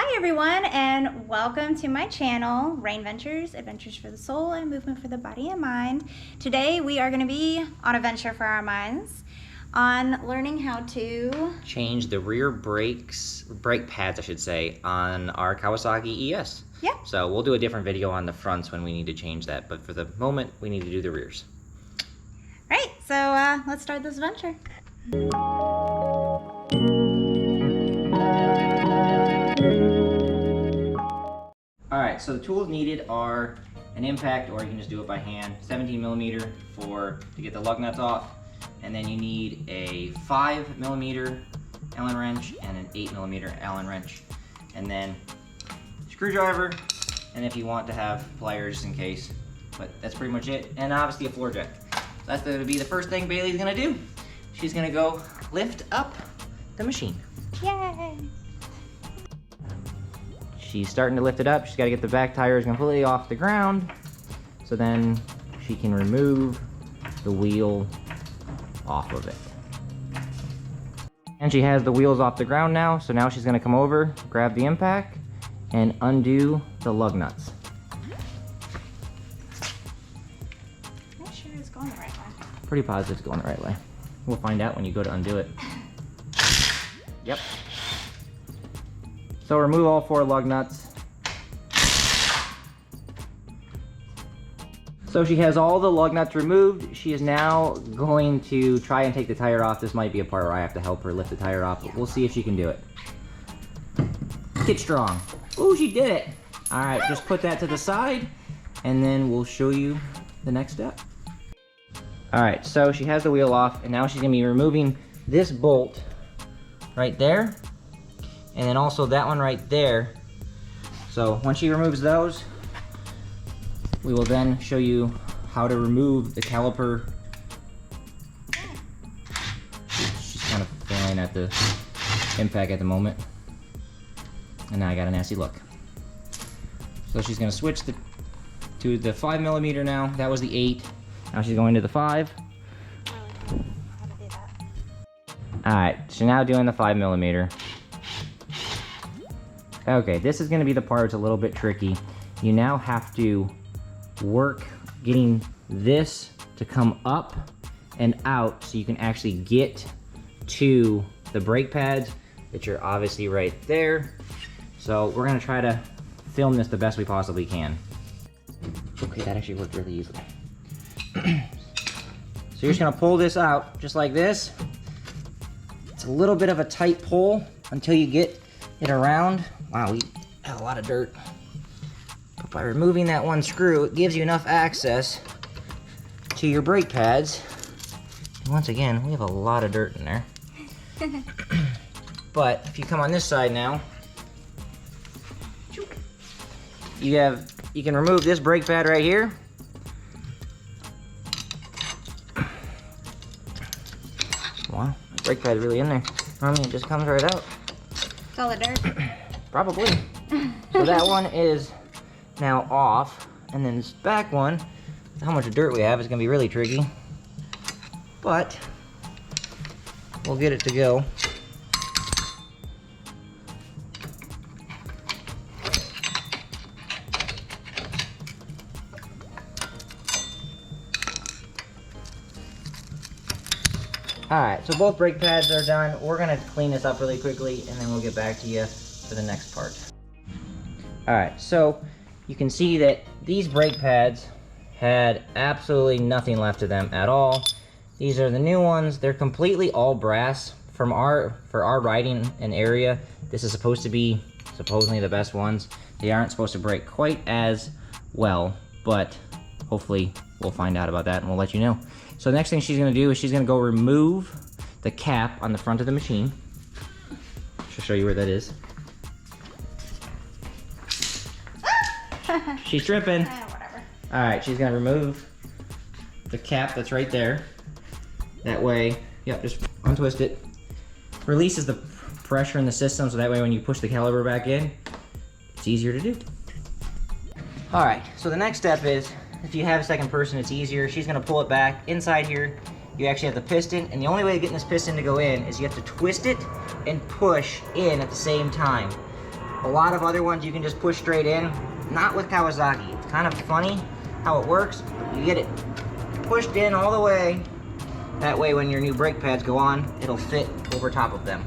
Hi everyone, and welcome to my channel, Rain Ventures, Adventures for the Soul and Movement for the Body and Mind. Today we are going to be on a venture for our minds on learning how to change the rear brake pads, I should say, on our Kawasaki ES. Yeah. So we'll do a different video on the fronts when we need to change that, but for the moment we need to do the rears. Right, so let's start this adventure. Alright, so the tools needed are an impact, or you can just do it by hand, 17mm to get the lug nuts off, and then you need a 5mm Allen wrench and an 8mm Allen wrench, and then screwdriver, and if you want to have pliers in case, but that's pretty much it, and obviously a floor jack. So that's going to be the first thing Bailey's going to do. She's going to go lift up the machine. Yay! She's starting to lift it up. She's got to get the back tires completely off the ground, so then she can remove the wheel off of it. And she has the wheels off the ground now, so now she's going to come over, grab the impact, and undo the lug nuts. Make sure it's going the right way. Pretty positive it's going the right way. We'll find out when you go to undo it. Yep. So remove all 4 lug nuts. So she has all the lug nuts removed. She is now going to try and take the tire off. This might be a part where I have to help her lift the tire off, but we'll see if she can do it. Get strong. Ooh, she did it. All right, just put that to the side, and then we'll show you the next step. All right, so she has the wheel off, and now she's gonna be removing this bolt right there, and then also that one right there. So once she removes those, we will then show you how to remove the caliper. She's kind of failing at the impact at the moment. And now I got a nasty look. So she's gonna switch to the 5mm now. That was the 8. Now she's going to the 5. Alright, she's now doing the 5mm. Okay, this is gonna be the part that's a little bit tricky. You now have to work getting this to come up and out so you can actually get to the brake pads, which are obviously right there. So we're gonna try to film this the best we possibly can. Okay, that actually worked really easily. So you're just gonna pull this out just like this. It's a little bit of a tight pull until you get it around. Wow, we have a lot of dirt. But by removing that one screw, it gives you enough access to your brake pads. And once again, we have a lot of dirt in there. But if you come on this side now, you can remove this brake pad right here. Wow, the brake pad is really in there. I mean, it just comes right out. It's all the dirt. Probably. So that one is now off, and then this back one, how much dirt we have is gonna be really tricky, but we'll get it to go. Alright, so both brake pads are done. We're gonna clean this up really quickly, and then we'll get back to you for the next part. Alright, so you can see that these brake pads had absolutely nothing left of them at all. These are the new ones. They're completely all brass. For our riding and area, this is supposed to be supposedly the best ones. They aren't supposed to break quite as well, but hopefully we'll find out about that and we'll let you know. So the next thing she's gonna do is she's gonna go remove the cap on the front of the machine. She'll show you where that is. She's tripping. Whatever. All right, she's gonna remove the cap that's right there. That way, yep, just untwist it. Releases the pressure in the system, so that way when you push the caliper back in, it's easier to do. All right, so the next step is, if you have a second person, it's easier. She's gonna pull it back. Inside here, you actually have the piston, and the only way of getting this piston to go in is you have to twist it and push in at the same time. A lot of other ones you can just push straight in. Not with Kawasaki. It's kind of funny how it works. You get it pushed in all the way. That way when your new brake pads go on, it'll fit over top of them.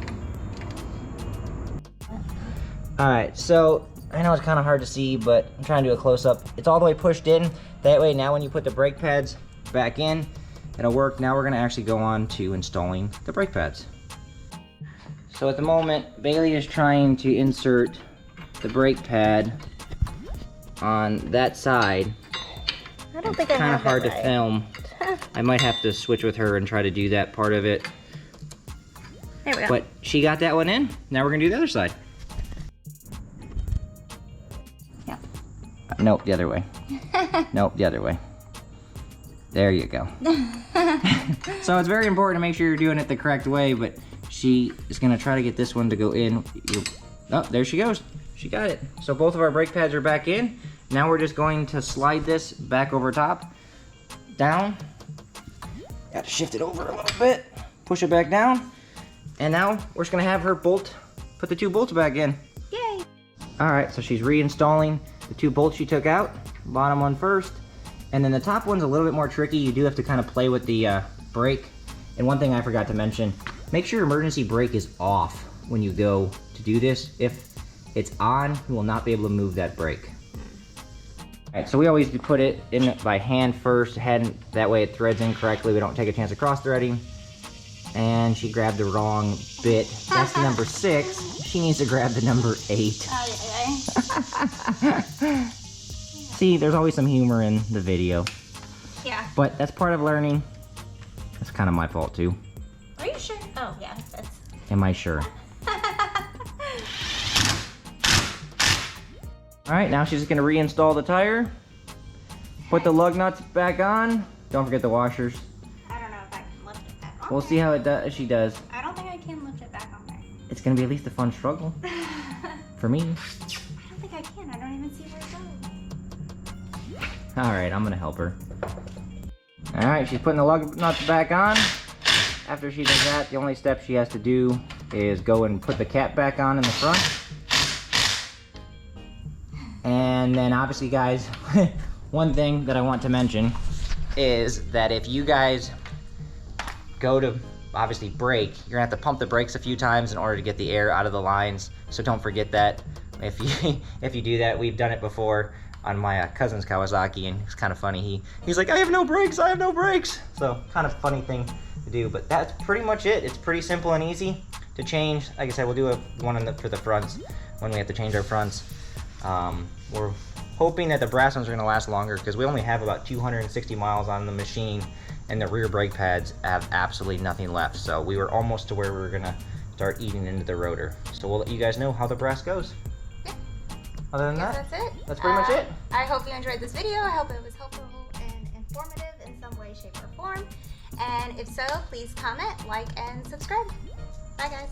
Alright, so I know it's kind of hard to see, but I'm trying to do a close-up. It's all the way pushed in. That way now when you put the brake pads back in, it'll work. Now we're going to actually go on to installing the brake pads. So at the moment, Bailey is trying to insert the brake pad on that side. I don't think I have Kind of hard to right. film. I might have to switch with her and try to do that part of it. There we go. But she got that one in. Now we're gonna do the other side. Yeah. Nope, the other way. Nope, the other way. There you go. So it's very important to make sure you're doing it the correct way, but she is gonna try to get this one to go in. Oh, there she goes. She got it. So both of our brake pads are back in. Now we're just going to slide this back over top, down. Got to shift it over a little bit, push it back down, and now we're just gonna have her put the 2 bolts back in. Yay! All right, so she's reinstalling the 2 bolts she took out, bottom one first, and then the top one's a little bit more tricky. You do have to kind of play with the brake. And one thing I forgot to mention, make sure your emergency brake is off when you go to do this. If it's on, you will not be able to move that brake. All right, so we always put it in by hand first, that way it threads in correctly. We don't take a chance of cross-threading. And she grabbed the wrong bit. That's the number 6. She needs to grab the number 8. See, there's always some humor in the video. Yeah. But that's part of learning. That's kind of my fault too. Are you sure? Oh, yeah. That's... Am I sure? Alright, now she's just going to reinstall the tire. Put the lug nuts back on. Don't forget the washers. I don't know if I can lift it back on. We'll see how she does. I don't think I can lift it back on there. It's going to be at least a fun struggle. For me. I don't think I can. I don't even see where it goes. Alright, I'm going to help her. Alright, she's putting the lug nuts back on. After she does that, the only step she has to do is go and put the cap back on in the front. And then obviously, guys, one thing that I want to mention is that if you guys go to obviously brake, you're gonna have to pump the brakes a few times in order to get the air out of the lines. So don't forget that. If you do that, we've done it before on my cousin's Kawasaki, and it's kind of funny. He's like, I have no brakes, I have no brakes. So kind of funny thing to do, but that's pretty much it. It's pretty simple and easy to change. Like I said, we'll do one for the fronts when we have to change our fronts. We're hoping that the brass ones are going to last longer because we only have about 260 miles on the machine, and the rear brake pads have absolutely nothing left. So we were almost to where we were going to start eating into the rotor. So we'll let you guys know how the brass goes. Yeah. Other than that, That's it. that's pretty much it. I hope you enjoyed this video. I hope it was helpful and informative in some way, shape, or form. And if so, please comment, like, and subscribe. Bye, guys.